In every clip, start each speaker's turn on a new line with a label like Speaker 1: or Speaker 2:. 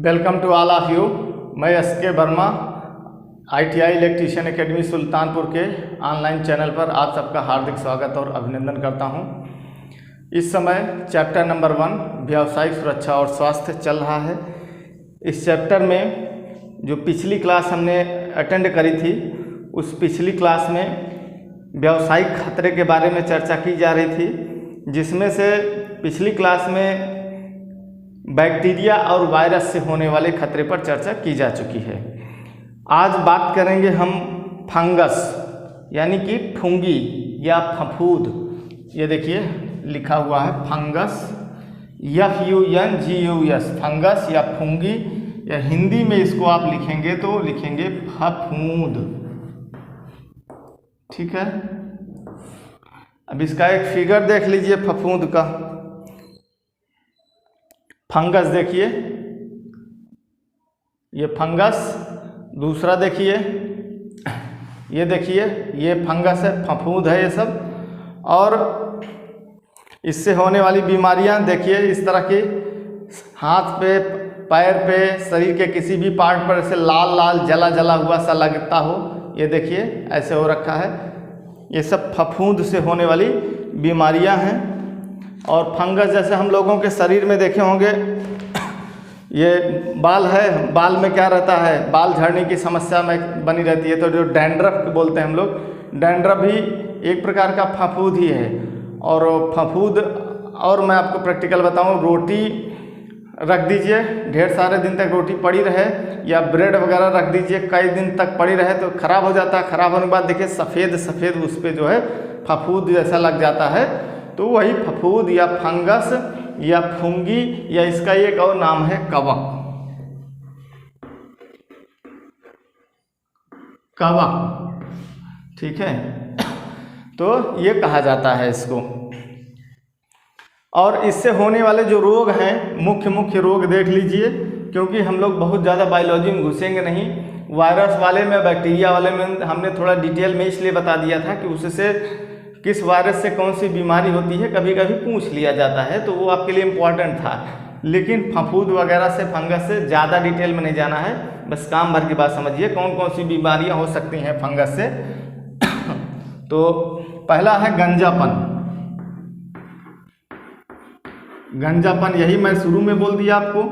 Speaker 1: Welcome to all of you. मैं S K. Verma ITI electrician academy Sultanpur के online channel पर आप सबका हार्दिक स्वागत और अभिनंदन करता हूं। इस समय चैप्टर नंबर 1 व्यावसायिक सुरक्षा और स्वास्थ्य चल रहा है। इस चैप्टर में जो पिछली क्लास हमने अटेंड करी थी, उस पिछली क्लास में व्यावसायिक खतरे के बारे में चर्चा की जा रही थी, जिसमें से पिछली क्लास में बैक्टीरिया और वायरस से होने वाले खतरे पर चर्चा की जा चुकी है। आज बात करेंगे हम फंगस यानी कि फुंगी या फफूंद। ये देखिए लिखा हुआ है फंगस, FUNGUS, फंगस या फुंगी, या हिंदी में इसको आप लिखेंगे तो लिखेंगे फफूंद। ठीक है, अब इसका एक फिगर देख लीजिए फफूंद का। फंगस देखिए, ये फंगस। दूसरा देखिए, ये देखिए ये फंगस है, फफूंद है ये सब। और इससे होने वाली बीमारियां देखिए इस तरह की, हाथ पे, पैर पे, शरीर के किसी भी पार्ट पर ऐसे लाल लाल जला जला हुआ सा लगता हो, ये देखिए ऐसे हो रखा है। ये सब फफूंद से होने वाली बीमारियां हैं। और फंगस जैसे हम लोगों के शरीर में देखे होंगे, ये बाल है, बाल में क्या रहता है, बाल झड़ने की समस्या में बनी रहती है। तो जो डैंड्रफ बोलते हैं हम लोग, डैंड्रफ भी एक प्रकार का फफूंद ही है। और फफूंद, और मैं आपको प्रैक्टिकल बताऊं, रोटी रख दीजिए, ढेर सारे दिन तक रोटी पड़ी रहे, या ब्रेड वगैरह रख दीजिए, कई दिन तक पड़ी रहे तो ख़राब हो जाता है। ख़राब होने के बाद देखिए सफ़ेद सफ़ेद उस पर जो है फफूंद जैसा लग जाता है। तो वही फफूंद या फंगस या फुंगी, या इसका एक और नाम है कवक। कवक, ठीक है, तो ये कहा जाता है इसको। और इससे होने वाले जो रोग हैं, मुख्य रोग देख लीजिए, क्योंकि हम लोग बहुत ज़्यादा बायोलॉजी में घुसेंगे नहीं। वायरस वाले में, बैक्टीरिया वाले में हमने थोड़ा डिटेल में इसलिए बता दिया था कि उससे किस वायरस से कौन सी बीमारी होती है कभी कभी पूछ लिया जाता है, तो वो आपके लिए इम्पोर्टेंट था। लेकिन फफूंद वगैरह से, फंगस से ज़्यादा डिटेल में नहीं जाना है, बस काम भर की बात समझिए कौन कौन सी बीमारियां हो सकती हैं फंगस से। तो पहला है गंजापन। गंजापन, यही मैं शुरू में बोल दिया आपको।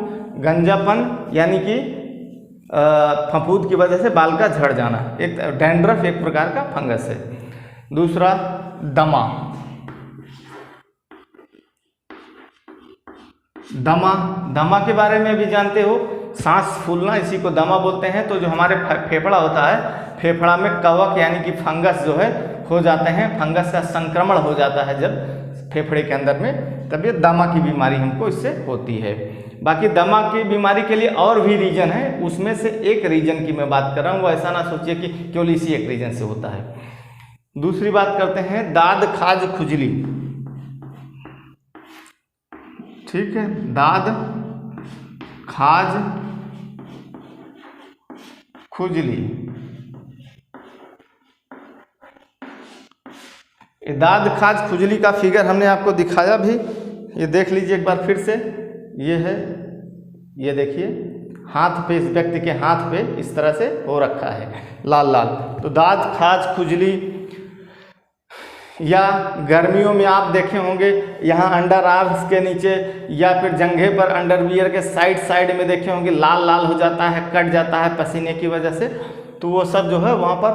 Speaker 1: गंजापन यानी कि फफूंद की वजह से बाल का झड़ जाना, एक डैंड्रफ एक प्रकार का फंगस है। दूसरा दमा। दमा के बारे में भी जानते हो, सांस फूलना, इसी को दमा बोलते हैं। तो जो हमारे फेफड़ा होता है, फेफड़ा में कवक यानी कि फंगस जो है हो जाते हैं, फंगस का संक्रमण हो जाता है जब फेफड़े के अंदर में, तब ये दमा की बीमारी हमको इससे होती है। बाकी दमा की बीमारी के लिए और भी रीजन है, उसमें से एक रीजन की मैं बात कर रहा हूँ। वो ऐसा ना सोचिए कि केवल इसी एक रीजन से होता है। दूसरी बात करते हैं दाद खाज खुजली। ठीक है, दाद खाज खुजली। दाद खाज खुजली का फिगर हमने आपको दिखाया भी, ये देख लीजिए एक बार फिर से। ये है, ये देखिए हाथ पे, इस व्यक्ति के हाथ पे इस तरह से हो रखा है लाल लाल। तो दाद खाज खुजली, या गर्मियों में आप देखे होंगे यहाँ अंडर आर्म्स के नीचे या फिर जंघे पर, अंडरवियर के साइड में देखे होंगे लाल लाल हो जाता है, कट जाता है पसीने की वजह से। तो वो सब जो है वहाँ पर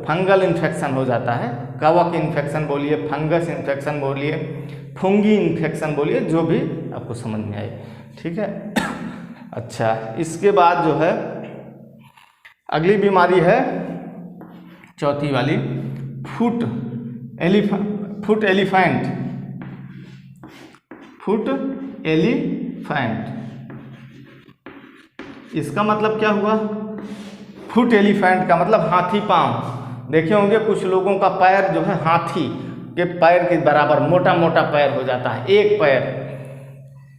Speaker 1: फंगल इन्फेक्शन हो जाता है। कवक इन्फेक्शन बोलिए, फंगस इन्फेक्शन बोलिए, फुंगी इन्फेक्शन बोलिए, जो भी आपको समझ में आए। ठीक है, अच्छा, इसके बाद जो है अगली बीमारी है चौथी वाली, फुट एलिफेंट। इसका मतलब क्या हुआ? फुट एलिफेंट का मतलब हाथी पांव। देखे होंगे कुछ लोगों का पैर जो है हाथी के पैर के बराबर मोटा मोटा पैर हो जाता है, एक पैर,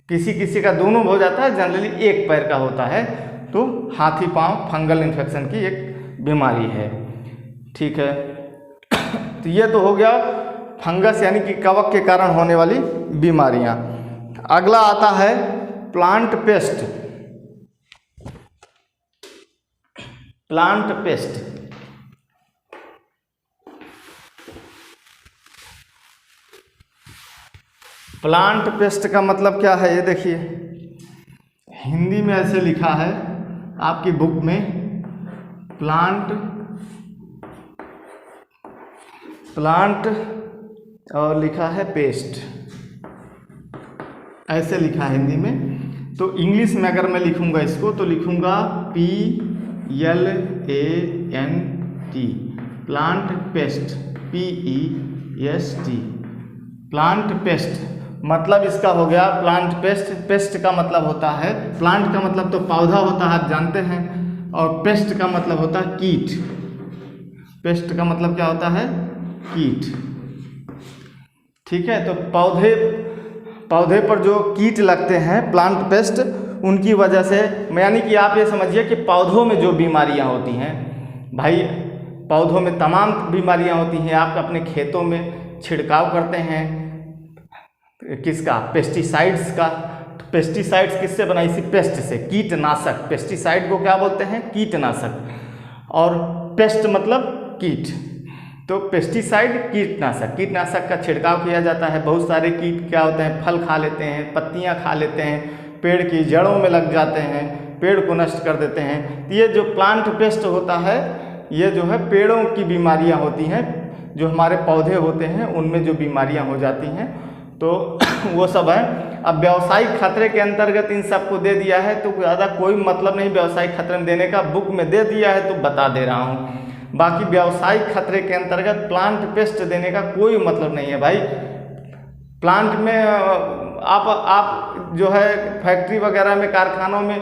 Speaker 1: किसी का दोनों हो जाता है, जनरली एक पैर का होता है। तो हाथी पांव फंगल इन्फेक्शन की एक बीमारी है। ठीक है, तो ये तो हो गया फंगस यानी कि कवक के कारण होने वाली बीमारियां। अगला आता है plant paste. Plant paste. Plant paste का मतलब क्या है, ये देखिए हिंदी में ऐसे लिखा है आपकी बुक में, प्लांट और लिखा है पेस्ट, ऐसे लिखा है हिंदी में। तो इंग्लिश में अगर मैं लिखूंगा इसको तो लिखूंगा PLANT, plant paste, PEST, plant paste. मतलब इसका हो गया प्लांट पेस्ट। पेस्ट का मतलब होता है, प्लांट का मतलब तो पौधा होता है आप जानते हैं, और पेस्ट का मतलब होता है कीट। पेस्ट का मतलब क्या होता है, कीट। ठीक है, तो पौधे पर जो कीट लगते हैं प्लांट पेस्ट, उनकी वजह से, यानी कि आप ये समझिए कि पौधों में जो बीमारियां होती हैं, भाई पौधों में तमाम बीमारियां होती हैं। आप अपने खेतों में छिड़काव करते हैं किसका, पेस्टिसाइड्स का। तो पेस्टिसाइड्स किससे बना, इसी पेस्ट से, कीटनाशक। पेस्टिसाइड को क्या बोलते हैं, कीटनाशक, और पेस्ट मतलब कीट। तो पेस्टिसाइड कीटनाशक, कीटनाशक का छिड़काव किया जाता है। बहुत सारे कीट क्या होते हैं, फल खा लेते हैं, पत्तियां खा लेते हैं, पेड़ की जड़ों में लग जाते हैं, पेड़ को नष्ट कर देते हैं। तो ये जो प्लांट पेस्ट होता है, ये जो है पेड़ों की बीमारियां होती हैं, जो हमारे पौधे होते हैं उनमें जो बीमारियां हो जाती हैं, तो वो सब है। अब व्यावसायिक खतरे के अंतर्गत इन सबको दे दिया है, तो ज़्यादा कोई मतलब नहीं व्यावसायिक खतरे में देने का, बुक में दे दिया है तो बता दे रहा हूँ। बाकी व्यावसायिक खतरे के अंतर्गत प्लांट पेस्ट देने का कोई मतलब नहीं है भाई। प्लांट में आप जो है फैक्ट्री वगैरह में, कारखानों में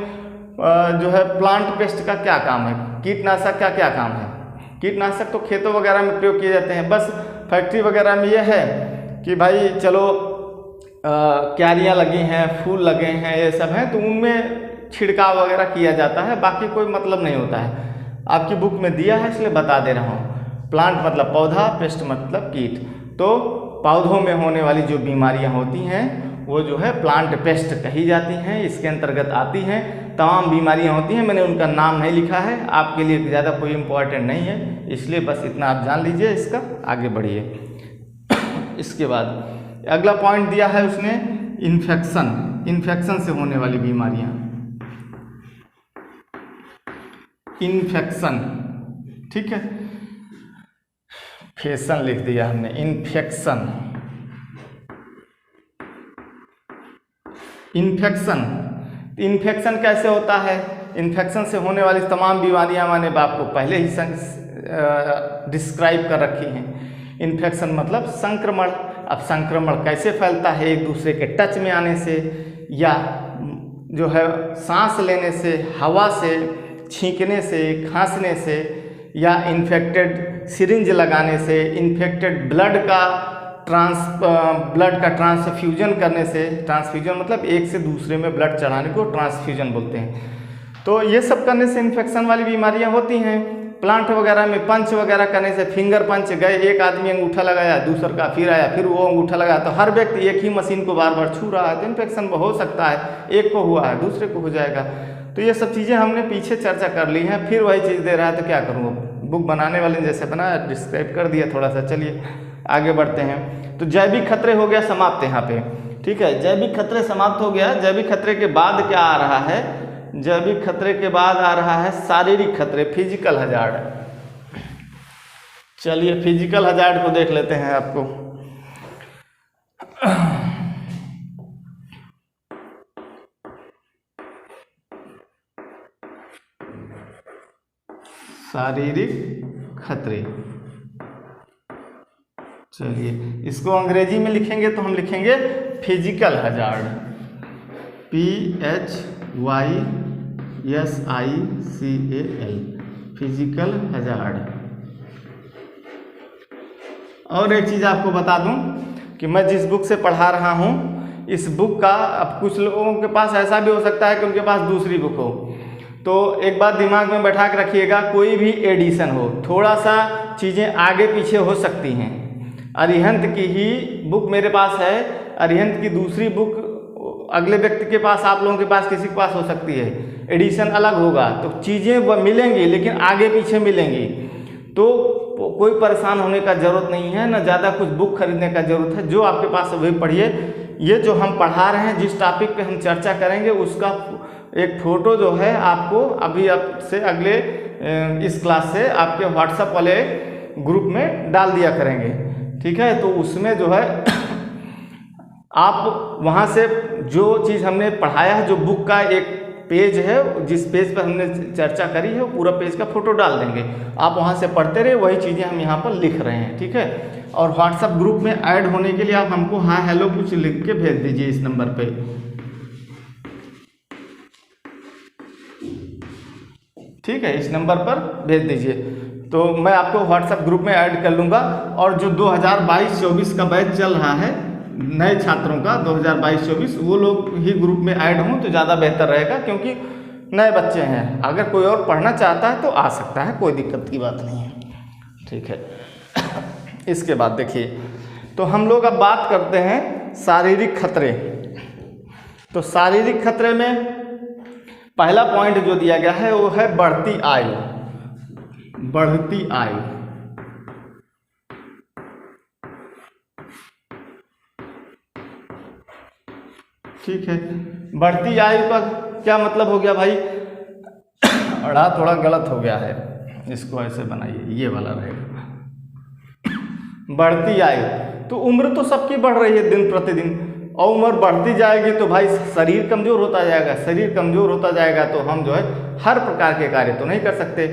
Speaker 1: जो है प्लांट पेस्ट का क्या काम है, कीटनाशक का क्या काम है। कीटनाशक तो खेतों वगैरह में प्रयोग किए जाते हैं। बस फैक्ट्री वगैरह में यह है कि भाई चलो क्यारियाँ लगी हैं, फूल लगे हैं, ये सब हैं, तो उनमें छिड़काव वगैरह किया जाता है, बाकी कोई मतलब नहीं होता है। आपकी बुक में दिया है इसलिए बता दे रहा हूँ। प्लांट मतलब पौधा, पेस्ट मतलब कीट। तो पौधों में होने वाली जो बीमारियां होती हैं वो जो है प्लांट पेस्ट कही जाती हैं, इसके अंतर्गत आती हैं। तमाम बीमारियां होती हैं, मैंने उनका नाम नहीं लिखा है, आपके लिए ज़्यादा कोई इम्पोर्टेंट नहीं है, इसलिए बस इतना आप जान लीजिए। इसका आगे बढ़िए। इसके बाद अगला पॉइंट दिया है उसने, इन्फेक्शन, इन्फेक्शन से होने वाली बीमारियां। इन्फेक्शन, ठीक है, फैशन लिख दिया हमने, इन्फेक्शन। इन्फेक्शन कैसे होता है, इन्फेक्शन से होने वाली तमाम बीमारियां मैंने आपको पहले ही डिस्क्राइब कर रखी हैं। इन्फेक्शन मतलब संक्रमण। अब संक्रमण कैसे फैलता है, एक दूसरे के टच में आने से, या जो है सांस लेने से, हवा से, छींकने से, खांसने से, या इन्फेक्टेड सिरिंज लगाने से, इन्फेक्टेड ब्लड का ट्रांसफ्यूजन करने से। ट्रांसफ्यूजन मतलब एक से दूसरे में ब्लड चढ़ाने को ट्रांसफ्यूजन बोलते हैं। तो ये सब करने से इन्फेक्शन वाली बीमारियां होती हैं। प्लांट वगैरह में पंच वगैरह करने से, फिंगर पंच गए, एक आदमी अंगूठा लगाया, दूसरा का फिर आया, फिर वो अंगूठा लगाया, तो हर व्यक्ति एक ही मशीन को बार बार छू रहा है, तो इन्फेक्शन हो सकता है। एक को हुआ है दूसरे को हो जाएगा। तो ये सब चीज़ें हमने पीछे चर्चा कर ली हैं, फिर वही चीज़ दे रहा है तो क्या करूँ। बुक बनाने वाले ने जैसे बनाया, डिस्क्राइब कर दिया थोड़ा सा। चलिए आगे बढ़ते हैं। तो जैविक खतरे हो गया समाप्त यहाँ पे, ठीक है, जैविक खतरे समाप्त हो गया। जैविक खतरे के बाद क्या आ रहा है, जैविक खतरे के बाद आ रहा है शारीरिक खतरे, फिजिकल हजार्ड। चलिए फिजिकल हजार्ड को देख लेते हैं। आपको शारीरिक खतरे, चलिए इसको अंग्रेजी में लिखेंगे तो हम लिखेंगे physical hazard, PHYSICAL, physical hazard. और एक चीज़ आपको बता दूं कि मैं जिस बुक से पढ़ा रहा हूं, इस बुक का, अब कुछ लोगों के पास ऐसा भी हो सकता है कि उनके पास दूसरी बुक हो, तो एक बात दिमाग में बैठा के रखिएगा, कोई भी एडिशन हो, थोड़ा सा चीज़ें आगे पीछे हो सकती हैं। अरिहंत की ही बुक मेरे पास है, अरिहंत की दूसरी बुक अगले व्यक्ति के पास, आप लोगों के पास, किसी के पास हो सकती है, एडिशन अलग होगा, तो चीज़ें वह मिलेंगी लेकिन आगे पीछे मिलेंगी। तो कोई परेशान होने का ज़रूरत नहीं है, ना ज़्यादा कुछ बुक खरीदने का ज़रूरत है। जो आपके पास वही पढ़िए। ये जो हम पढ़ा रहे हैं, जिस टॉपिक पे हम चर्चा करेंगे, उसका एक फ़ोटो जो है आपको अभी आपसे अगले इस क्लास से आपके व्हाट्सएप वाले ग्रुप में डाल दिया करेंगे, ठीक है। तो उसमें जो है आप वहाँ से जो चीज़ हमने पढ़ाया है, जो बुक का एक पेज है, जिस पेज पर हमने चर्चा करी है, वो पूरा पेज का फ़ोटो डाल देंगे। आप वहाँ से पढ़ते रहे, वही चीज़ें हम यहाँ पर लिख रहे हैं, ठीक है। और व्हाट्सएप ग्रुप में ऐड होने के लिए आप हमको हाय हेलो कुछ लिख के भेज दीजिए इस नंबर पे, ठीक है। इस नंबर पर भेज दीजिए, तो मैं आपको व्हाट्सएप ग्रुप में ऐड कर लूँगा। और जो 2022-24 का बैच चल रहा है नए छात्रों का, 2022-24, वो लोग ही ग्रुप में ऐड हों तो ज़्यादा बेहतर रहेगा, क्योंकि नए बच्चे हैं। अगर कोई और पढ़ना चाहता है तो आ सकता है, कोई दिक्कत की बात नहीं है, ठीक है। इसके बाद देखिए, तो हम लोग अब बात करते हैं शारीरिक खतरे। तो शारीरिक खतरे में पहला पॉइंट जो दिया गया है वो है बढ़ती आयु। बढ़ती आयु, ठीक है। बढ़ती आयु का क्या मतलब हो गया भाई? अड़ा थोड़ा गलत हो गया है, इसको ऐसे बनाइए, ये वाला रहेगा। बढ़ती आयु, तो उम्र तो सबकी बढ़ रही है दिन प्रतिदिन, और उम्र बढ़ती जाएगी तो भाई शरीर कमज़ोर होता जाएगा। शरीर कमज़ोर होता जाएगा तो हम जो है हर प्रकार के कार्य तो नहीं कर सकते।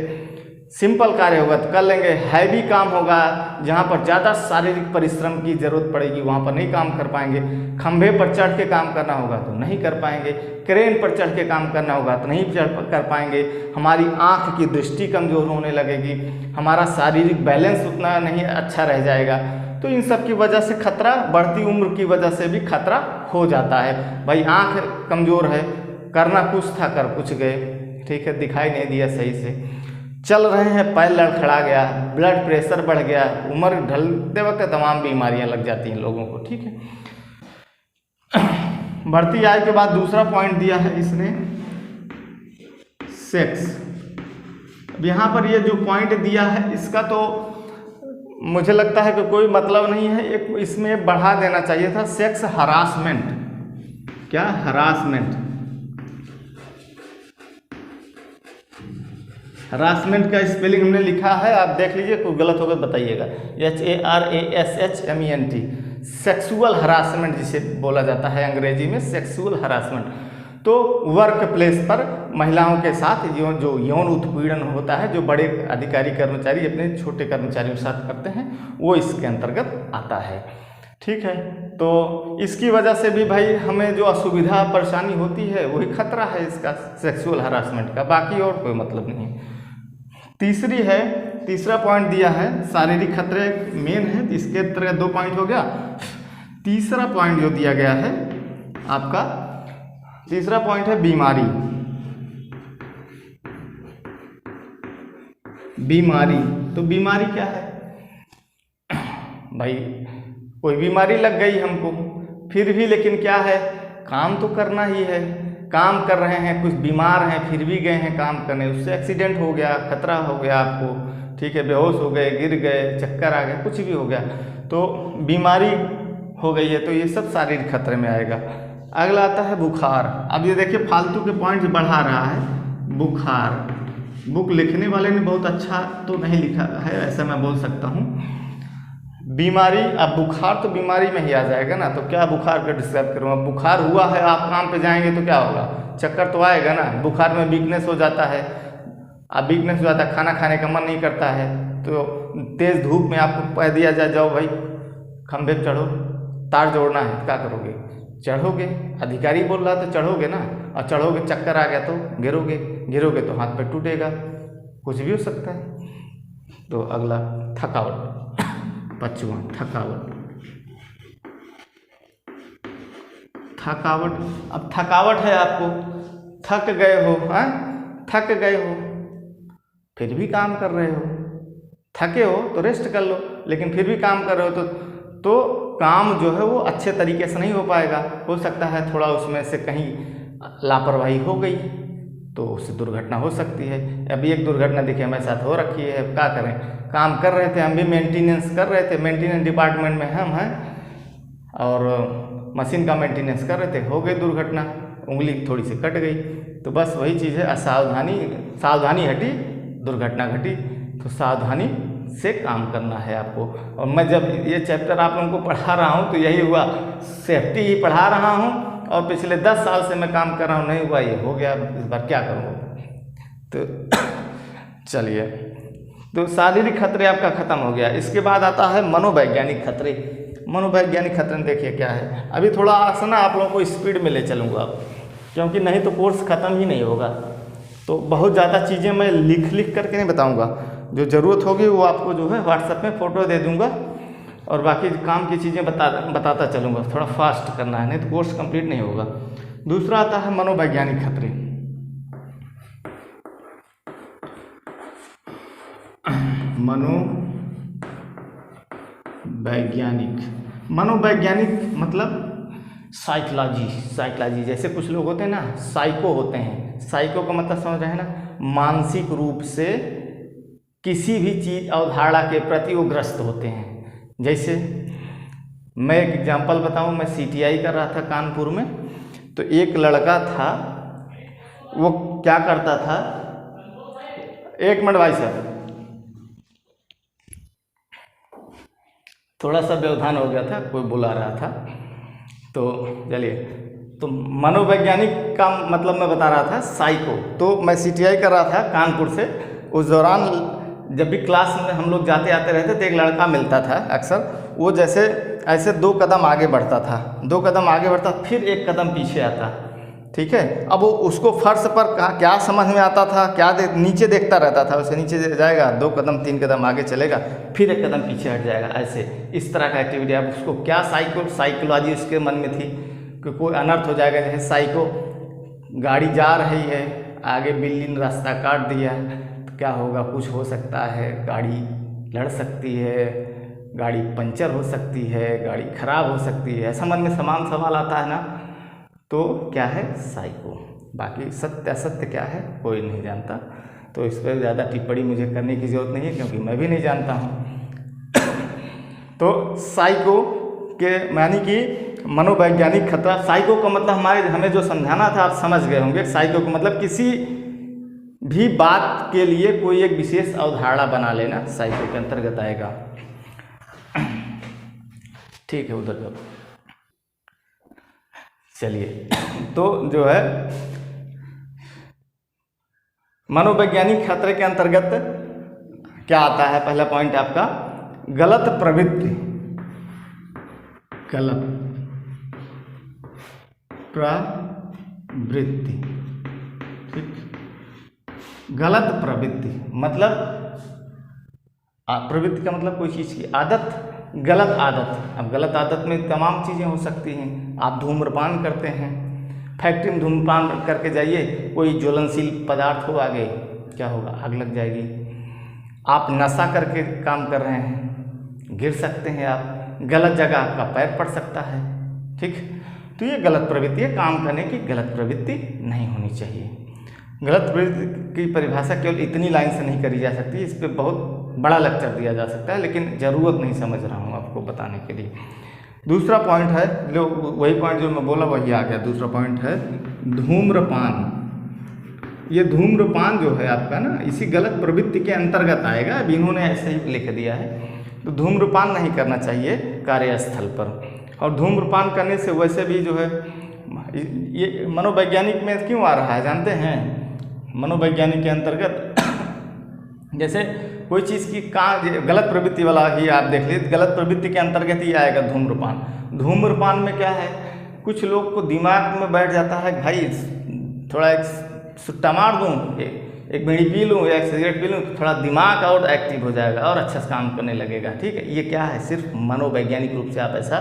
Speaker 1: सिंपल कार्य होगा तो कर लेंगे, हैवी काम होगा जहाँ पर ज़्यादा शारीरिक परिश्रम की ज़रूरत पड़ेगी, वहाँ पर नहीं काम कर पाएंगे। खंभे पर चढ़ के काम करना होगा तो नहीं कर पाएंगे। क्रेन पर चढ़ के काम करना होगा तो नहीं कर पाएंगे। हमारी आँख की दृष्टि कमज़ोर होने लगेगी, हमारा शारीरिक बैलेंस उतना नहीं अच्छा रह जाएगा। तो इन सब की वजह से खतरा, बढ़ती उम्र की वजह से भी खतरा हो जाता है। भाई आँख कमज़ोर है, करना कुछ था कर कुछ गए, ठीक है, दिखाई नहीं दिया सही से, चल रहे हैं पैर लड़खड़ा गया, ब्लड प्रेशर बढ़ गया, उम्र ढलते वक्त तमाम बीमारियां लग जाती हैं लोगों को, ठीक है। बढ़ती आयु के बाद दूसरा पॉइंट दिया है इसने सेक्स। अब यहाँ पर ये जो पॉइंट दिया है इसका तो मुझे लगता है कि कोई मतलब नहीं है, एक इसमें बढ़ा देना चाहिए था, सेक्स हरासमेंट। क्या? हरासमेंट। हरासमेंट का स्पेलिंग हमने लिखा है, आप देख लीजिए, कोई गलत होगा बताइएगा। HARASHMENT, सेक्सुअल हरासमेंट जिसे बोला जाता है अंग्रेजी में, सेक्सुअल हरासमेंट। तो वर्क प्लेस पर महिलाओं के साथ जो यौन उत्पीड़न होता है, जो बड़े अधिकारी कर्मचारी अपने छोटे कर्मचारियों के साथ करते हैं, वो इसके अंतर्गत आता है, ठीक है। तो इसकी वजह से भी भाई हमें जो असुविधा परेशानी होती है वही खतरा है इसका, सेक्सुअल हरासमेंट का, बाकी और कोई मतलब नहीं है। तीसरा पॉइंट दिया है, शारीरिक खतरे मेन है, इसके तरह 2 पॉइंट हो गया। तीसरा पॉइंट जो दिया गया है आपका, तीसरा पॉइंट है बीमारी। बीमारी, तो बीमारी क्या है भाई? कोई बीमारी लग गई हमको, फिर भी लेकिन क्या है, काम तो करना ही है, काम कर रहे हैं, कुछ बीमार हैं फिर भी गए हैं काम करने, उससे एक्सीडेंट हो गया, खतरा हो गया आपको, ठीक है, बेहोश हो गए, गिर गए, चक्कर आ गया, कुछ भी हो गया, तो बीमारी हो गई है, तो ये सब शारीरिक खतरे में आएगा। अगला आता है बुखार। अब ये देखिए फालतू के पॉइंट बढ़ा रहा है, बुखार। बुक लिखने वाले ने बहुत अच्छा तो नहीं लिखा है, ऐसा मैं बोल सकता हूँ। बीमारी, अब बुखार तो बीमारी में ही आ जाएगा ना, तो क्या बुखार का डिस्क्राइब करूँ? अब बुखार हुआ है, आप काम पे जाएंगे तो क्या होगा? चक्कर तो आएगा ना। बुखार में वीकनेस हो जाता है, अब वीकनेस हो जाता है, खाना खाने का मन नहीं करता है, तो तेज़ धूप में आपको कह दिया जाए जाओ भाई खंभे पे चढ़ो, तार जोड़ना है, क्या करोगे? चढ़ोगे, अधिकारी बोल रहा तो चढ़ोगे ना, और चढ़ोगे, चक्कर आ गया तो गिरोगे, गिरोगे तो हाथ पैर टूटेगा, कुछ भी हो सकता है। तो अगला थकावट, 5वां थकावट। थकावट, अब थकावट है आपको, थक गए हो, हाँ थक गए हो, फिर भी काम कर रहे हो, थके हो तो रेस्ट कर लो, लेकिन फिर भी काम कर रहे हो तो काम जो है वो अच्छे तरीके से नहीं हो पाएगा। हो सकता है थोड़ा उसमें से कहीं लापरवाही हो गई तो उससे दुर्घटना हो सकती है। अभी एक दुर्घटना देखिए हमारे साथ हो रखी है, क्या करें, काम कर रहे थे, हम भी मेंटेनेंस कर रहे थे, मेंटेनेंस डिपार्टमेंट में हम हैं और मशीन का मेंटेनेंस कर रहे थे, हो गई दुर्घटना, उंगली थोड़ी सी कट गई। तो बस वही चीज़ है, सावधानी हटी दुर्घटना घटी। तो सावधानी से काम करना है आपको। और मैं जब ये चैप्टर आप लोगों को पढ़ा रहा हूँ तो यही हुआ, सेफ्टी ही पढ़ा रहा हूँ और पिछले 10 साल से मैं काम कर रहा हूँ, नहीं हुआ, ये हो गया, इस बार क्या करूँगा। तो चलिए, तो शारीरिक खतरे आपका खत्म हो गया। इसके बाद आता है मनोवैज्ञानिक खतरे। मनोवैज्ञानिक खतरे देखिए क्या है। अभी थोड़ा आसान आप लोगों को स्पीड में ले चलूँगा क्योंकि नहीं तो कोर्स ख़त्म ही नहीं होगा। तो बहुत ज़्यादा चीज़ें मैं लिख करके नहीं बताऊँगा, जो ज़रूरत होगी वो आपको जो है व्हाट्सएप में फ़ोटो दे दूँगा और बाकी काम की चीज़ें बताता चलूँगा। थोड़ा फास्ट करना है, नहीं तो कोर्स कंप्लीट नहीं होगा। दूसरा आता है मनोवैज्ञानिक खतरे। मनोवैज्ञानिक मतलब साइकोलॉजी। जैसे कुछ लोग होते हैं ना, साइको होते हैं। साइको का मतलब समझ रहे हैं ना, मानसिक रूप से किसी भी चीज़ अवधारणा के प्रति वो ग्रस्त होते हैं। जैसे मैं एक एग्जांपल बताऊं, मैं CTI कर रहा था कानपुर में, तो एक लड़का था, वो क्या करता था, एक मिनट भाई साहब, थोड़ा सा व्यवधान हो गया था, कोई बुला रहा था। तो चलिए, तो मनोवैज्ञानिक का मतलब मैं बता रहा था साइको। तो मैं CTI कर रहा था कानपुर से, उस दौरान जब भी क्लास में हम लोग जाते आते रहते तो एक लड़का मिलता था अक्सर, वो जैसे ऐसे 2 कदम आगे बढ़ता था, 2 कदम आगे बढ़ता, फिर 1 कदम पीछे आता, ठीक है। अब वो उसको फर्श पर क्या समझ में आता था, क्या नीचे देखता रहता था, उसे नीचे जाएगा, 2 कदम 3 कदम आगे चलेगा, फिर 1 कदम पीछे हट जाएगा, ऐसे इस तरह का एक्टिविटी। अब उसको क्या साइकोलॉजी उसके मन में थी कि कोई अनर्थ हो जाएगा। जैसे साइको, गाड़ी जा रही है, आगे बिल्ली ने रास्ता काट दिया, तो क्या होगा, कुछ हो सकता है, गाड़ी लड़ सकती है, गाड़ी पंचर हो सकती है, गाड़ी खराब हो सकती है, ऐसा मन में समान सवाल आता है ना। तो क्या है, साइको। बाकी सत्य असत्य क्या है कोई नहीं जानता, तो इस पर ज़्यादा टिप्पणी मुझे करने की ज़रूरत नहीं है क्योंकि मैं भी नहीं जानता हूँ। तो साइको के मानी कि मनोवैज्ञानिक खतरा। साइको का मतलब हमें जो समझाना था आप समझ गए होंगे। साइको का मतलब किसी भी बात के लिए कोई एक विशेष अवधारणा बना लेना साइको के अंतर्गत आएगा। ठीक है, उधर का चलिए, तो जो है मनोवैज्ञानिक खतरे के अंतर्गत क्या आता है, पहला पॉइंट आपका गलत प्रवृत्ति। ठीक, गलत प्रवृत्ति मतलब प्रवृत्ति का मतलब कोई चीज़ की आदत, गलत आदत। अब गलत आदत में तमाम चीज़ें हो सकती हैं। आप धूम्रपान करते हैं, फैक्ट्री में धूम्रपान करके जाइए, कोई ज्वलनशील पदार्थ हो आगे, क्या होगा, आग लग जाएगी। आप नशा करके काम कर रहे हैं, गिर सकते हैं आप, गलत जगह आपका पैर पड़ सकता है। ठीक, तो ये गलत प्रवृत्ति है, काम करने की गलत प्रवृत्ति नहीं होनी चाहिए। गलत प्रवृत्ति की परिभाषा केवल इतनी लाइन से नहीं करी जा सकती, इस पर बहुत बड़ा लेक्चर दिया जा सकता है, लेकिन ज़रूरत नहीं समझ रहा हूँ आपको बताने के लिए। दूसरा पॉइंट है, जो वही पॉइंट जो मैं बोला वही आ गया। दूसरा पॉइंट है धूम्रपान। ये धूम्रपान जो है आपका ना, इसी गलत प्रवृत्ति के अंतर्गत आएगा। अब इन्होंने ऐसे ही लिख दिया है, तो धूम्रपान नहीं करना चाहिए कार्यस्थल पर। और धूम्रपान करने से वैसे भी जो है, ये मनोवैज्ञानिक में क्यों आ रहा है जानते हैं? मनोवैज्ञानिक के अंतर्गत जैसे कोई चीज़ की गलत प्रवृत्ति वाला ही आप देख लीजिए, गलत प्रवृत्ति के अंतर्गत ही आएगा धूम्रपान। धूम्रपान में क्या है, कुछ लोग को दिमाग में बैठ जाता है, भाई थोड़ा एक सुट्टा मार दूँ, एक बीड़ी पी लूँ या एक सिगरेट पी लूँ, तो थोड़ा दिमाग और एक्टिव हो जाएगा और अच्छा से काम करने लगेगा। ठीक है, ये क्या है, सिर्फ मनोवैज्ञानिक रूप से आप ऐसा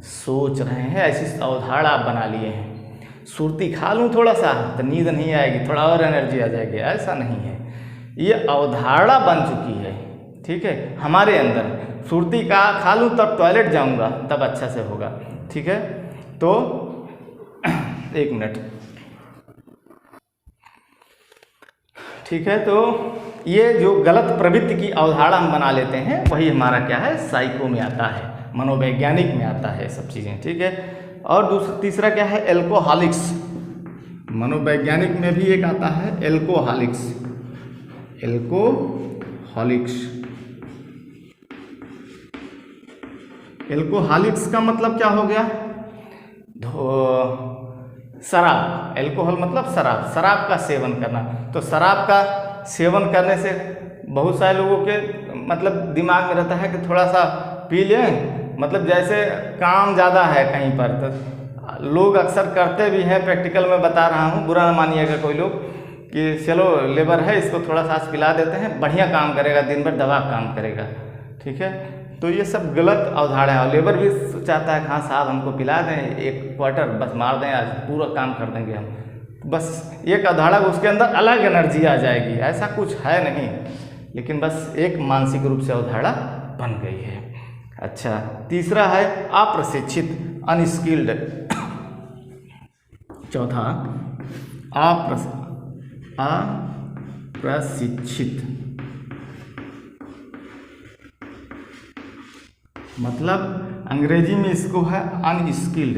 Speaker 1: सोच रहे हैं, ऐसी अवधारणा आप बना लिए हैं। सुर्ती खा लूँ थोड़ा सा तो नींद नहीं आएगी, थोड़ा और एनर्जी आ जाएगी, ऐसा नहीं है। ये अवधारणा बन चुकी है, ठीक है, हमारे अंदर। सुरती का खा लूँ तब टॉयलेट जाऊँगा, तब अच्छा से होगा। ठीक है, तो 1 मिनट। ठीक है, तो ये जो गलत प्रवृत्ति की अवधारणा हम बना लेते हैं वही हमारा क्या है, साइको में आता है, मनोवैज्ञानिक में आता है सब चीज़ें। ठीक है, और तीसरा क्या है, एल्कोहलिक्स। मनोवैज्ञानिक में भी एक आता है एल्कोहलिक्स। एल्कोहलिक्स का मतलब क्या हो गया, शराब। एल्कोहल मतलब शराब, शराब का सेवन करना। तो शराब का सेवन करने से बहुत सारे लोगों के मतलब दिमाग में रहता है कि थोड़ा सा पी लें, मतलब जैसे काम ज़्यादा है कहीं पर, तो लोग अक्सर करते भी हैं। प्रैक्टिकल में बता रहा हूँ, बुरा ना मानिएगा कोई लोग, कि चलो लेबर है इसको थोड़ा सा पिला देते हैं, बढ़िया काम करेगा, दिन भर दवा काम करेगा। ठीक है, तो ये सब गलत अवधारणा है। लेबर भी चाहता है हाँ साहब हमको पिला दें 1 क्वार्टर, बस मार दें, आज पूरा काम कर देंगे हम, बस एक अवधारणा, उसके अंदर अलग एनर्जी आ जाएगी। ऐसा कुछ है नहीं, लेकिन बस एक मानसिक रूप से अवधारणा बन गई है। अच्छा, तीसरा है अप्रशिक्षित, अनस्किल्ड। चौथा अप्रशिक्षित, मतलब अंग्रेजी में इसको है अनस्किल्ड।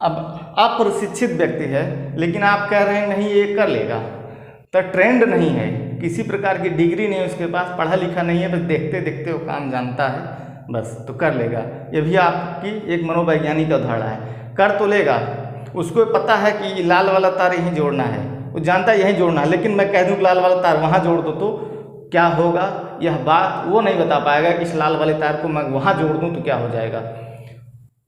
Speaker 1: अब अप्रशिक्षित व्यक्ति है, लेकिन आप कह रहे हैं नहीं ये कर लेगा, तो ट्रेंड नहीं है, किसी प्रकार की डिग्री नहीं है उसके पास, पढ़ा लिखा नहीं है, बस देखते देखते वो काम जानता है बस, तो कर लेगा। ये भी आपकी एक मनोवैज्ञानिक अवधारणा है। कर तो लेगा, उसको पता है कि लाल वाला तार यहीं जोड़ना है, वो जानता है यहीं जोड़ना है, लेकिन मैं कह दूँ कि लाल वाला तार वहाँ जोड़ दो तो क्या होगा, यह बात वो नहीं बता पाएगा कि इस लाल वाले तार को मैं वहाँ जोड़ दूँ तो क्या हो जाएगा।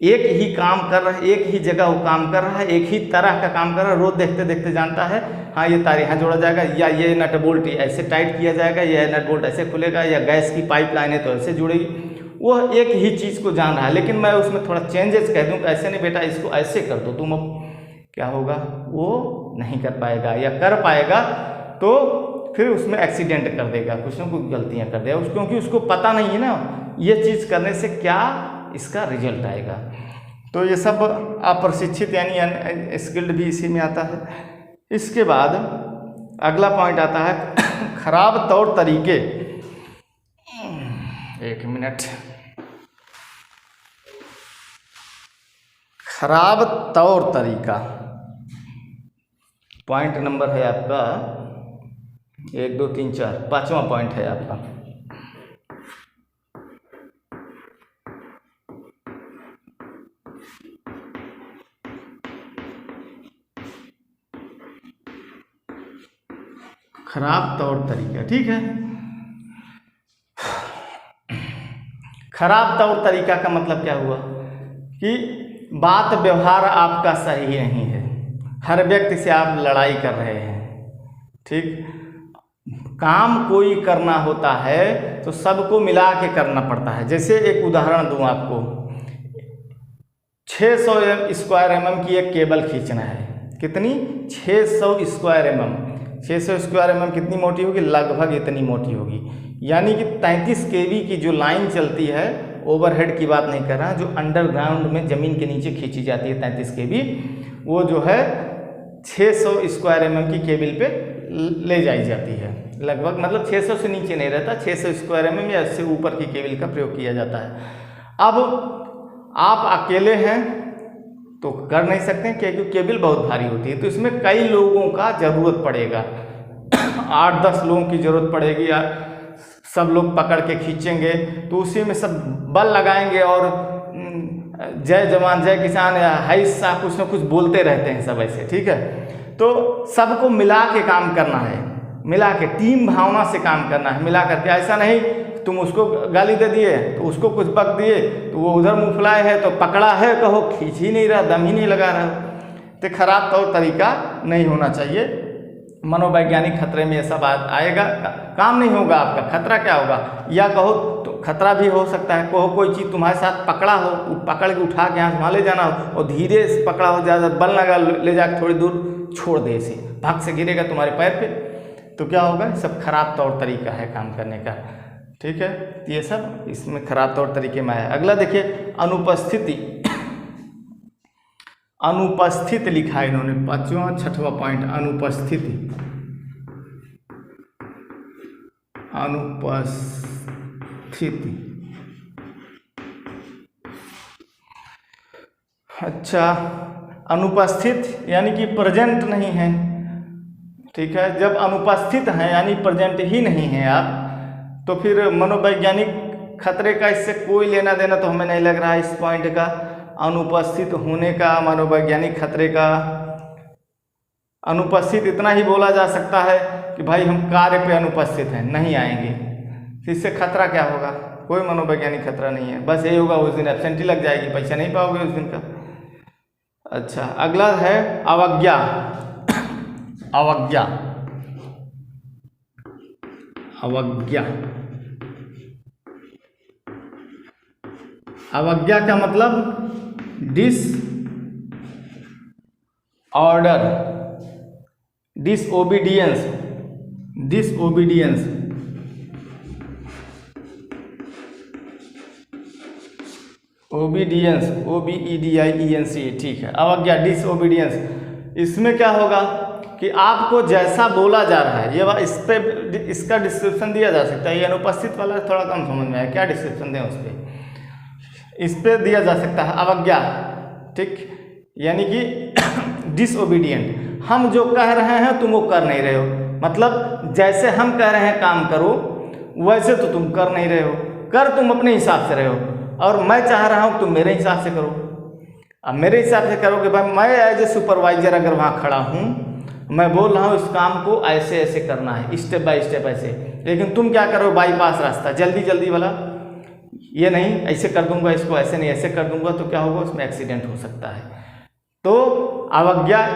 Speaker 1: एक ही काम कर रहा है, एक ही जगह वो काम कर रहा है, एक ही तरह का काम कर रहा है, रोज देखते देखते जानता है हाँ ये तार यहाँ जोड़ा जाएगा, या ये नट बोल्ट ऐसे टाइट किया जाएगा, या नट बोल्ट ऐसे खुलेगा, या गैस की पाइप लाइन है तो ऐसे जुड़ेगी। वो एक ही चीज़ को जान रहा है, लेकिन मैं उसमें थोड़ा चेंजेस कह दूँ, ऐसे नहीं बेटा इसको ऐसे कर दो तुम, अब क्या होगा, वो नहीं कर पाएगा, या कर पाएगा तो फिर उसमें एक्सीडेंट कर देगा, कुछ ना कुछ गलतियाँ कर देगा, क्योंकि उसको पता नहीं है ना ये चीज़ करने से क्या इसका रिजल्ट आएगा। तो ये सब अप्रशिक्षित यानी स्किल्ड भी इसी में आता है। इसके बाद अगला पॉइंट आता है खराब तौर तरीके। 1 मिनट। खराब तौर तरीका पॉइंट नंबर है आपका 1 2 3 4, 5वां पॉइंट है आपका। खराब तौर तरीका, ठीक है। खराब तौर तरीका का मतलब क्या हुआ कि बात व्यवहार आपका सही नहीं है, हर व्यक्ति से आप लड़ाई कर रहे हैं, ठीक। काम कोई करना होता है तो सबको मिला के करना पड़ता है। जैसे एक उदाहरण दूं आपको, 600 स्क्वायर mm की एक केबल खींचना है। कितनी? 600 स्क्वायर mm। 600 स्क्वायर mm कितनी मोटी होगी? लगभग इतनी मोटी होगी। यानी कि 33 kV की जो लाइन चलती है, ओवरहेड की बात नहीं कर रहा, जो अंडरग्राउंड में ज़मीन के नीचे खींची जाती है 33 kV, वो जो है 600 स्क्वायर mm की केबल पे ले जाई जाती है। लगभग मतलब 600 से नीचे नहीं रहता, 600 स्क्वायर mm या इससे ऊपर की केबल का प्रयोग किया जाता है। अब आप अकेले हैं तो कर नहीं सकते क्योंकि केबल बहुत भारी होती है, तो इसमें कई लोगों का ज़रूरत पड़ेगा। 8-10 लोगों की ज़रूरत पड़ेगी, सब लोग पकड़ के खींचेंगे, तो उसी में सब बल लगाएंगे और जय जवान जय किसान या हाई सा कुछ ना कुछ बोलते रहते हैं सब ऐसे, ठीक है। तो सबको मिला के काम करना है, मिला के टीम भावना से काम करना है, मिला करके। ऐसा नहीं तुम उसको गाली दे दिए तो उसको कुछ बक दिए तो वो उधर मुँह फुलाए है तो पकड़ा है कहो, खींच ही नहीं रहा, दम ही नहीं लगा रहा। तो खराब तौर तरीका नहीं होना चाहिए। मनोवैज्ञानिक खतरे में ये सब आएगा, काम नहीं होगा आपका। खतरा क्या होगा? या कहो तो खतरा भी हो सकता है, कहो कोई चीज़ तुम्हारे साथ पकड़ा हो, पकड़ के उठा के यहाँ वहाँ ले जाना हो और धीरे से पकड़ा हो, ज़्यादा बल लगा ले जाकर थोड़ी दूर छोड़ दे इसे, भाग से गिरेगा तुम्हारे पैर पे, तो क्या होगा, सब खराब तौर तरीका है काम करने का। ठीक है, ये सब इसमें खराब तौर तरीके में है। अगला देखिए, अनुपस्थिति। अनुपस्थित लिखा है इन्होंने, 5वां 6वां पॉइंट, अनुपस्थिति। अनुपस्थिति, अच्छा, अनुपस्थित यानी कि प्रेजेंट नहीं है। ठीक है, जब अनुपस्थित हैं यानी प्रेजेंट ही नहीं है आप, तो फिर मनोवैज्ञानिक खतरे का इससे कोई लेना देना तो हमें नहीं लग रहा है इस पॉइंट का। अनुपस्थित होने का, मनोवैज्ञानिक खतरे का, अनुपस्थित इतना ही बोला जा सकता है कि भाई हम कार्य पे अनुपस्थित हैं, नहीं आएंगे। इससे खतरा क्या होगा, कोई मनोवैज्ञानिक खतरा नहीं है, बस यही होगा उस दिन एब्सेंटी लग जाएगी, पैसा नहीं पाओगे उस दिन का। अच्छा, अगला है अवज्ञा। अवज्ञा, अवज्ञा, अवज्ञा का मतलब disorder, disobedience, disobedience, obedience, OBEDIENC, ठीक है, अवज्ञा, डिसओबीडियंस। इसमें क्या होगा कि आपको जैसा बोला जा रहा है, ये इस पे इसका डिस्क्रिप्शन दिया जा सकता है। ये अनुपस्थित वाला थोड़ा कम समझ में आया, क्या डिस्क्रिप्शन दें उस पर, इस पे दिया जा सकता है अवज्ञा। ठीक, यानी कि डिसओबीडियंट, हम जो कह रहे हैं तुम वो कर नहीं रहे हो, मतलब जैसे हम कह रहे हैं काम करो वैसे तो तुम कर नहीं रहे हो, कर तुम अपने हिसाब से रहे हो, और मैं चाह रहा हूँ तुम मेरे हिसाब से करो। अब मेरे हिसाब से करोगे, भाई मैं एज ए सुपरवाइजर अगर वहाँ खड़ा हूँ, मैं बोल रहा हूँ इस काम को ऐसे ऐसे करना है, स्टेप बाय स्टेप ऐसे, लेकिन तुम क्या करो, बाईपास रास्ता, जल्दी जल्दी वाला, ये नहीं ऐसे कर दूंगा इसको, ऐसे नहीं ऐसे कर दूंगा, तो क्या होगा, उसमें एक्सीडेंट हो सकता है। तो अवज्ञा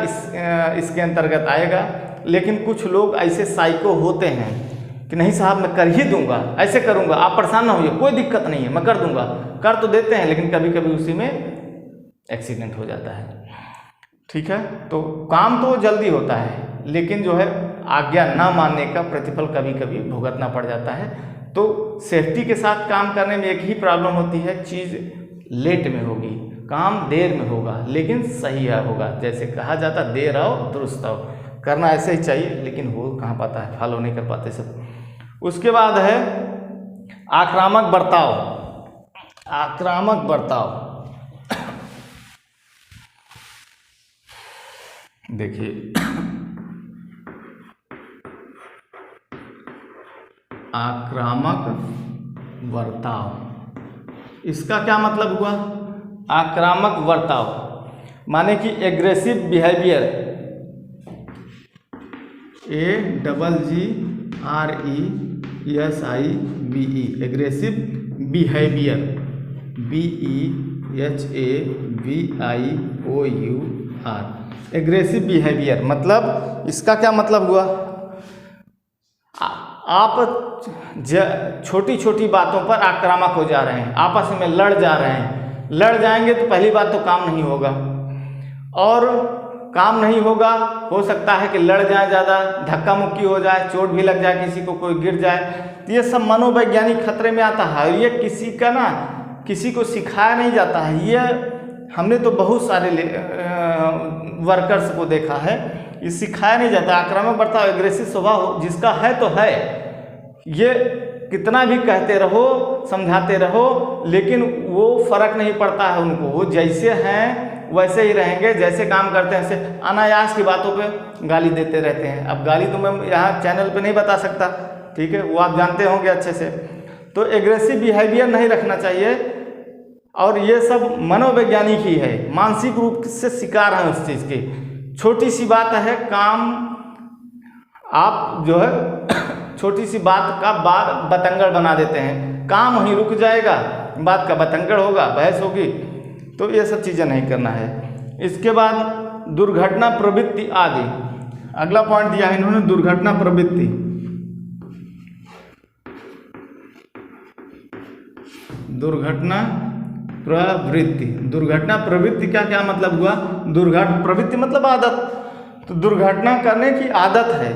Speaker 1: इसके अंतर्गत आएगा। लेकिन कुछ लोग ऐसे साइको होते हैं कि नहीं साहब मैं कर ही दूंगा, ऐसे करूंगा, आप परेशान ना होइए, कोई दिक्कत नहीं है, मैं कर दूंगा, कर तो देते हैं, लेकिन कभी कभी उसी में एक्सीडेंट हो जाता है। ठीक है, तो काम तो जल्दी होता है, लेकिन जो है आज्ञा ना मानने का प्रतिफल कभी कभी भुगतना पड़ जाता है। तो सेफ्टी के साथ काम करने में एक ही प्रॉब्लम होती है, चीज़ लेट में होगी, काम देर में होगा, लेकिन सही होगा। जैसे कहा जाता, देर आओ दुरुस्त आओ, करना ऐसे ही चाहिए, लेकिन हो कहाँ पाता है, फॉलो नहीं कर पाते सब। उसके बाद है आक्रामक बर्ताव। आक्रामक बर्ताव, देखिए आक्रामक बर्ताव, इसका क्या मतलब हुआ, आक्रामक बर्ताव माने कि aggressive behaviour, AGGRESIVE, aggressive behaviour, BEHAVIOUR, aggressive behaviour. मतलब इसका क्या मतलब हुआ, आप छोटी छोटी बातों पर आक्रामक हो जा रहे हैं, आपस में लड़ जा रहे हैं, लड़ जाएंगे तो पहली बात तो काम नहीं होगा, और काम नहीं होगा, हो सकता है कि लड़ जाए, ज़्यादा धक्का मुक्की हो जाए, चोट भी लग जाए, किसी को कोई गिर जाए, तो ये सब मनोवैज्ञानिक खतरे में आता है। ये किसी का ना किसी को सिखाया नहीं जाता है, ये हमने तो बहुत सारे वर्कर्स को देखा है, ये सिखाया नहीं जाता। आक्रामक बर्ताव, एग्रेसिव स्वभाव जिसका है तो है, ये कितना भी कहते रहो, समझाते रहो, लेकिन वो फर्क नहीं पड़ता है उनको, वो जैसे हैं वैसे ही रहेंगे, जैसे काम करते हैं ऐसे, अनायास की बातों पे गाली देते रहते हैं। अब गाली तो मैं यहाँ चैनल पे नहीं बता सकता, ठीक है, वो आप जानते होंगे अच्छे से। तो एग्रेसिव बिहेवियर नहीं रखना चाहिए, और ये सब मनोवैज्ञानिक ही है, मानसिक रूप से शिकार हैं उस चीज़ के। छोटी सी बात है, काम आप जो है छोटी सी बात का बतंगड़ बना देते हैं, काम वहीं रुक जाएगा, बात का बतंगड़ होगा, बहस होगी, तो ये सब चीज़ें नहीं करना है। इसके बाद दुर्घटना प्रवृत्ति आदि, अगला पॉइंट दिया है इन्होंने, दुर्घटना प्रवृत्ति। दुर्घटना प्रवृत्ति, दुर्घटना प्रवृत्ति का क्या मतलब हुआ, प्रवृत्ति मतलब आदत, तो दुर्घटना करने की आदत है,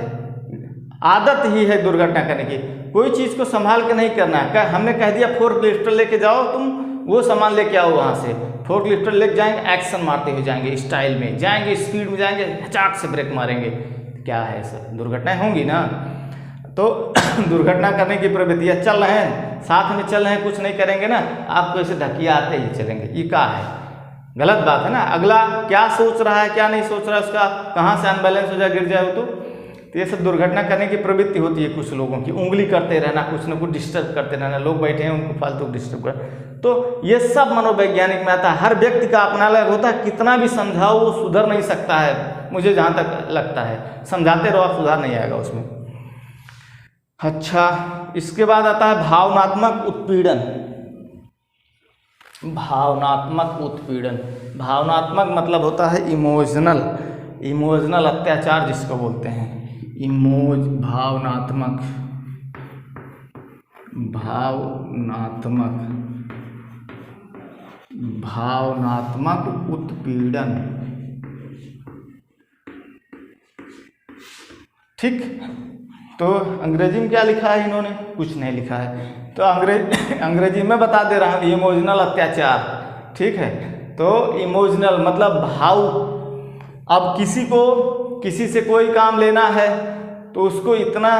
Speaker 1: आदत ही है दुर्घटना करने की। कोई चीज़ को संभाल के नहीं करना है। हमने कह दिया फोर्क लिफ्टर लेके जाओ, तुम वो सामान लेके आओ वहाँ से, फोर्क लिफ्टर लेके जाएंगे, एक्शन मारते हुए जाएंगे, स्टाइल में जाएंगे, स्पीड में जाएंगे, हचाक से ब्रेक मारेंगे, क्या है सर, दुर्घटनाएं होंगी ना। तो दुर्घटना करने की प्रवृत्तियाँ चल रहे हैं, साथ में चल रहे हैं, कुछ नहीं करेंगे ना, आपको ऐसे धकिया आते ही चलेंगे, ये क्या है, गलत बात है ना। अगला क्या सोच रहा है क्या नहीं सोच रहा है, उसका कहाँ से अनबैलेंस हो जाए, गिर जाए तो ये सब दुर्घटना करने की प्रवृत्ति होती है कुछ लोगों की। उंगली करते रहना, कुछ न कुछ डिस्टर्ब करते रहना, लोग बैठे हैं उनको फालतू डिस्टर्ब कर, तो ये सब मनोवैज्ञानिक में आता है। हर व्यक्ति का अपना अलग होता है, कितना भी समझाओ वो सुधर नहीं सकता है, मुझे जहाँ तक लगता है। समझाते रहो, सुधार नहीं आएगा उसमें। अच्छा, इसके बाद आता है भावनात्मक उत्पीड़न। भावनात्मक उत्पीड़न, भावनात्मक मतलब होता है इमोशनल, इमोशनल अत्याचार जिसको बोलते हैं, भावनात्मक, भावनात्मक उत्पीड़न, ठीक। तो अंग्रेजी में क्या लिखा है इन्होंने, कुछ नहीं लिखा है, तो अंग्रेजी में बता दे रहा हूँ, इमोशनल अत्याचार, ठीक है। तो इमोशनल मतलब भाव, अब किसी से कोई काम लेना है तो उसको इतना,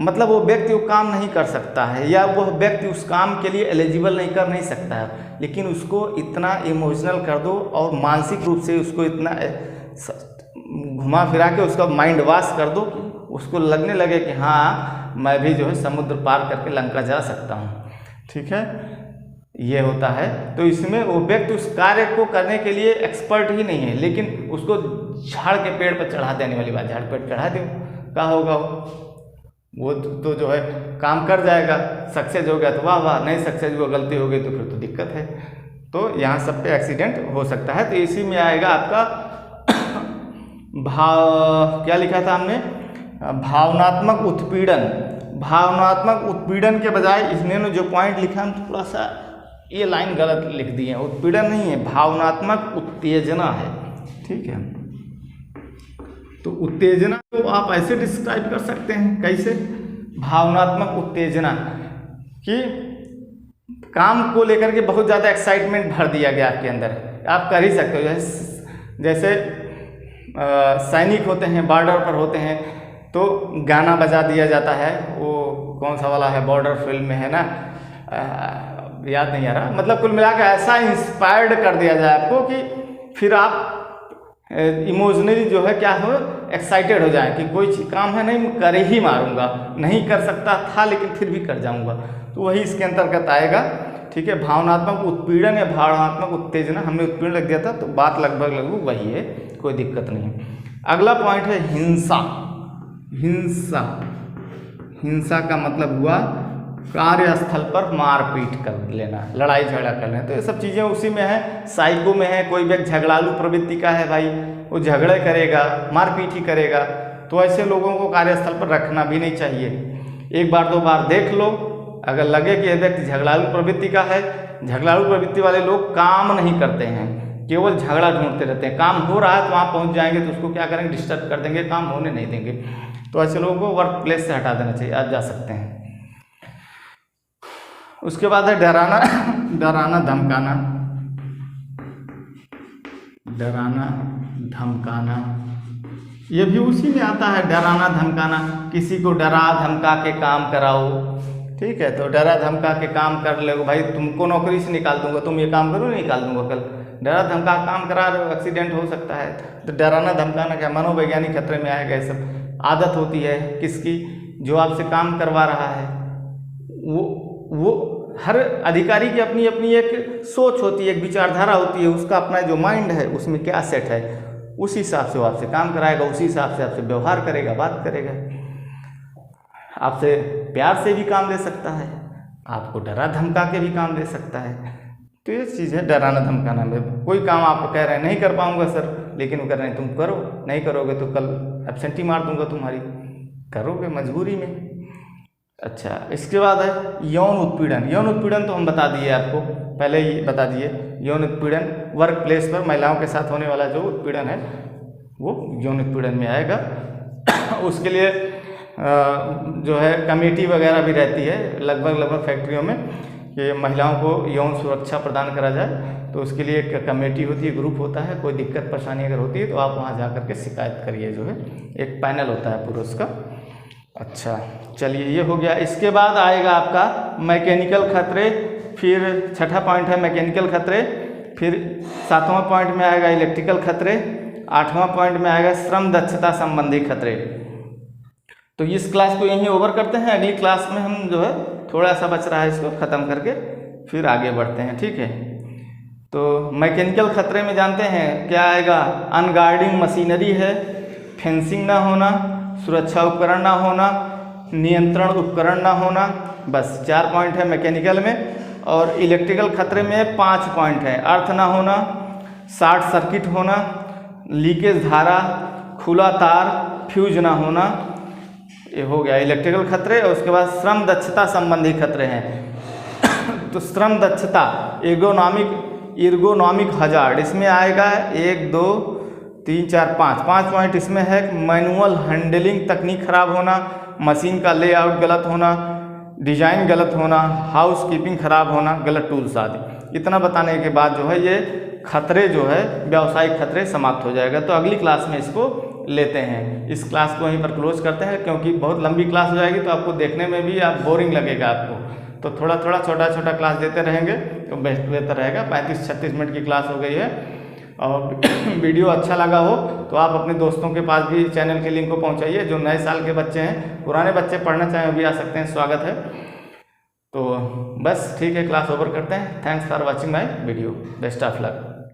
Speaker 1: मतलब वो व्यक्ति वो काम नहीं कर सकता है, या वो व्यक्ति उस काम के लिए एलिजिबल नहीं सकता है, लेकिन उसको इतना इमोशनल कर दो और मानसिक रूप से उसको इतना घुमा फिरा के उसका माइंड वॉश कर दो, उसको लगने लगे कि हाँ मैं भी जो है समुद्र पार करके लंका जा सकता हूँ, ठीक है, ये होता है। तो इसमें वो व्यक्ति उस कार्य को करने के लिए एक्सपर्ट ही नहीं है, लेकिन उसको झाड़ के पेड़ पर चढ़ा देने वाली बात, झाड़ पेड़ चढ़ा दो, क्या होगा, वो तो जो है काम कर जाएगा, सक्सेस हो गया तो वाह वाह, नहीं सक्सेस हुआ, गलती हो गई तो फिर तो दिक्कत है। तो यहाँ सब पे एक्सीडेंट हो सकता है। तो इसी में आएगा आपका क्या लिखा था हमने, भावनात्मक उत्पीड़न। भावनात्मक उत्पीड़न के बजाय इसने जो पॉइंट लिखा हम थोड़ा सा ये लाइन गलत लिख दी है, उत्पीड़न नहीं है, भावनात्मक उत्तेजना है, ठीक है। तो उत्तेजना को आप ऐसे डिस्क्राइब कर सकते हैं, कैसे, भावनात्मक उत्तेजना कि काम को लेकर के बहुत ज़्यादा एक्साइटमेंट भर दिया गया आपके अंदर, आप कर ही सकते हो। जैसे सैनिक होते हैं, बॉर्डर पर होते हैं, तो गाना बजा दिया जाता है, वो कौन सा वाला है, बॉर्डर फिल्म में है ना, याद नहीं आ रहा, मतलब कुल मिलाकर ऐसा इंस्पायर्ड कर दिया जाए आपको कि फिर आप इमोशनली जो है क्या हो, एक्साइटेड हो जाए कि कोई काम है नहीं, कर ही मारूंगा, नहीं कर सकता था लेकिन फिर भी कर जाऊंगा, तो वही इसके अंतर्गत आएगा, ठीक है। भावनात्मक उत्पीड़न या भावनात्मक उत्तेजना, हमने उत्पीड़न लग दिया था तो बात लगभग वही है, कोई दिक्कत नहीं। अगला पॉइंट है हिंसा। हिंसा, हिंसा का मतलब हुआ कार्यस्थल पर मारपीट कर लेना, लड़ाई झगड़ा कर लेना, तो ये सब चीज़ें उसी में है, साइको में है। कोई व्यक्ति झगड़ालू प्रवृत्ति का है भाई, वो झगड़े करेगा, मारपीट ही करेगा, तो ऐसे लोगों को कार्यस्थल पर रखना भी नहीं चाहिए। एक बार दो बार देख लो, अगर लगे कि यह व्यक्ति झगड़ालू प्रवृत्ति का है, झगड़ालू प्रवृत्ति वाले लोग काम नहीं करते हैं, केवल झगड़ा ढूंढते रहते हैं। काम हो रहा है तो वहाँ पहुँच जाएंगे तो उसको क्या करेंगे, डिस्टर्ब कर देंगे, काम होने नहीं देंगे। तो ऐसे लोगों को वर्क प्लेस से हटा देना चाहिए, आज जा सकते हैं। उसके बाद है डराना, डराना धमकाना, डराना धमकाना, ये भी उसी में आता है, डराना धमकाना, किसी को डरा धमका के काम कराओ, ठीक है। तो डरा धमका के काम कर ले, भाई तुमको नौकरी से निकाल दूंगा, तुम ये काम करो, निकाल दूंगा कल, डरा धमका काम करा रहे हो, एक्सीडेंट हो सकता है। तो डराना धमकाना क्या, मनोवैज्ञानिक खतरे में आएगा। ये सब आदत होती है किसकी, जो आपसे काम करवा रहा है, वो हर अधिकारी की अपनी अपनी एक सोच होती है, एक विचारधारा होती है, उसका अपना जो माइंड है उसमें क्या सेट है, उस हिसाब से वो आपसे काम कराएगा, उसी हिसाब से आपसे व्यवहार करेगा, बात करेगा, आपसे प्यार से भी काम ले सकता है, आपको डरा धमका के भी काम ले सकता है। तो ये चीज़ है डराना धमकाना में। कोई काम आप कह रहे हैं नहीं कर पाऊंगा सर, लेकिन वो कह रहे हैं तुम करो, नहीं करोगे तो कल एब्सेंटी मार दूंगा तुम्हारी, करोगे मजबूरी में। अच्छा, इसके बाद है यौन उत्पीड़न। यौन उत्पीड़न तो हम बता दिए आपको, पहले ही बता दिए। यौन उत्पीड़न वर्क प्लेस पर महिलाओं के साथ होने वाला जो उत्पीड़न है, वो यौन उत्पीड़न में आएगा। उसके लिए जो है कमेटी वगैरह भी रहती है लगभग फैक्ट्रियों में कि महिलाओं को यौन सुरक्षा प्रदान करा जाए, तो उसके लिए एक कमेटी होती है, ग्रुप होता है। कोई दिक्कत परेशानी अगर होती है तो आप वहाँ जा कर के शिकायत करिए, जो है एक पैनल होता है पूरा उसका। अच्छा चलिए, ये हो गया। इसके बाद आएगा आपका मैकेनिकल खतरे, फिर छठा पॉइंट है मैकेनिकल खतरे, फिर सातवां पॉइंट में आएगा इलेक्ट्रिकल खतरे, आठवां पॉइंट में आएगा श्रम दक्षता संबंधी खतरे। तो इस क्लास को यहीं ओवर करते हैं। अगली क्लास में हम जो है थोड़ा सा बच रहा है इसको ख़त्म करके फिर आगे बढ़ते हैं, ठीक है। तो मैकेनिकल खतरे में जानते हैं क्या आएगा, अनगार्डिंग मशीनरी है, फेंसिंग ना होना, सुरक्षा उपकरण ना होना, नियंत्रण उपकरण ना होना, बस 4 पॉइंट है मैकेनिकल में। और इलेक्ट्रिकल खतरे में 5 पॉइंट है, अर्थ ना होना, शॉर्ट सर्किट होना, लीकेज धारा, खुला तार, फ्यूज ना होना, ये हो गया इलेक्ट्रिकल खतरे। और उसके बाद श्रम दक्षता संबंधी खतरे हैं। तो श्रम दक्षता एर्गोनॉमिक हजार्ड इसमें आएगा 1 2 3 4 5 पॉइंट इसमें है। मैनुअल हैंडलिंग तकनीक खराब होना, मशीन का लेआउट गलत होना, डिजाइन गलत होना, हाउस कीपिंग खराब होना, गलत टूल्स आदि। इतना बताने के बाद जो है ये खतरे जो है व्यावसायिक खतरे समाप्त हो जाएगा। तो अगली क्लास में इसको लेते हैं। इस क्लास को वहीं पर क्लोज करते हैं क्योंकि बहुत लंबी क्लास हो जाएगी तो आपको देखने में भी आप बोरिंग लगेगा आपको। तो थोड़ा छोटा क्लास देते रहेंगे तो बेहतर रहेगा। 35-36 मिनट की क्लास हो गई है। और वीडियो अच्छा लगा हो तो आप अपने दोस्तों के पास भी चैनल के लिंक को पहुंचाइए। जो नए साल के बच्चे हैं, पुराने बच्चे पढ़ना चाहें वो भी आ सकते हैं, स्वागत है। तो बस ठीक है, क्लास ओवर करते हैं। Thanks for watching my video, best of luck.